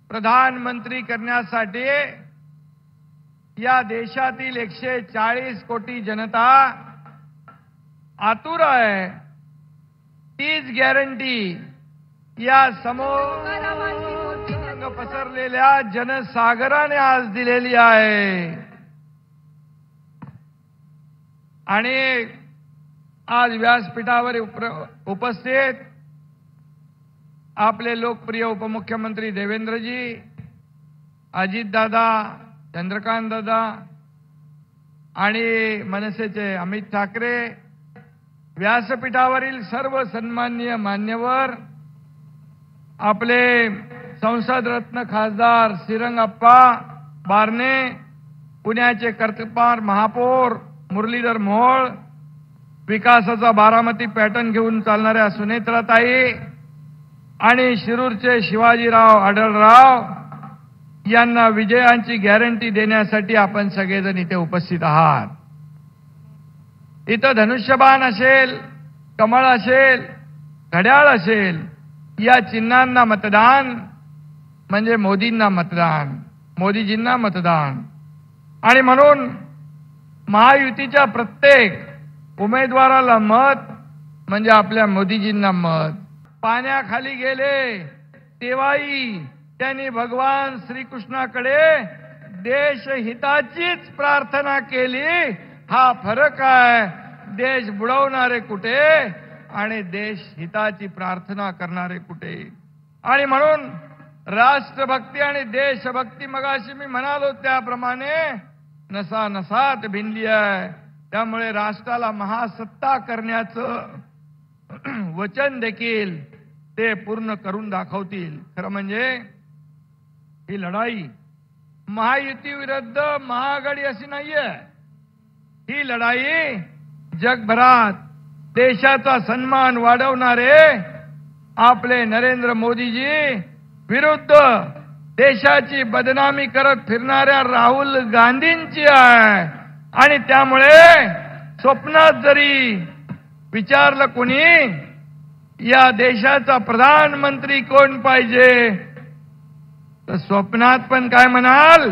प्रधानमंत्री करण्यासाठी या देशातील 140 कोटी जनता आतुर आहे। तीच गॅरंटी या समोर पसरलेल्या जनसागराने आज दिलेली आहे। आणि आज व्यासपीठावर उपस्थित आपले लोकप्रिय उपमुख्यमंत्री देवेंद्रजी, अजितदादा, चंद्रकांतदादा आणि मनसेचे अमित ठाकरे, व्यासपीठावरील सर्व सन्माननीय मान्यवर, आपले संसद रत्न खासदार श्रीरंगप्पा बारणे, पुण्याचे कर्तृत्ववान महापौर मुरलीधर मोहोळ, विकासाचा बारामती पॅटर्न घेऊन चालणाऱ्या सुनेत्राताई आणि शिरूरचे शिवाजीराव आढळराव यांना विजयांची गॅरंटी देण्यासाठी आपण सगळेजण इथे उपस्थित आहात। इथं धनुष्यबाण असेल, कमळ असेल, घड्याळ असेल, या चिन्हांना मतदान म्हणजे मोदींना मतदान, मोदीजींना मतदान। आणि म्हणून महायुतीच्या प्रत्येक उमेदवाराला मत म्हणजे आपल्या मोदीजींना मत। पाण्याखाली गेले तेव्हाही त्यांनी भगवान श्रीकृष्णाकडे देशहिताचीच प्रार्थना केली। हा फरक आहे, देश बुडवणारे कुठे आणि देशहिताची प्रार्थना करणारे कुठे। आणि म्हणून राष्ट्रभक्ती आणि देशभक्ती मगाशी मी म्हणालो त्याप्रमाणे नसा नसात भिनली आहे। त्यामुळे राष्ट्राला महासत्ता करण्याचं वचन देखील ते पूर्ण करून दाखवतील। खरं म्हणजे ही लढाई महायुती विरुद्ध महाआघाडी अशी नाहीये। ही लढाई जगभरात देशाचा सन्मान वाढवणारे आपले नरेंद्र मोदीजी विरुद्ध देशाची बदनामी करत फिरणाऱ्या राहुल गांधींची आहे। आणि त्यामुळे स्वप्नात जरी विचारलं कोणी या देशाचा प्रधानमंत्री कोण पाहिजे, तर स्वप्नात पण काय म्हणाल,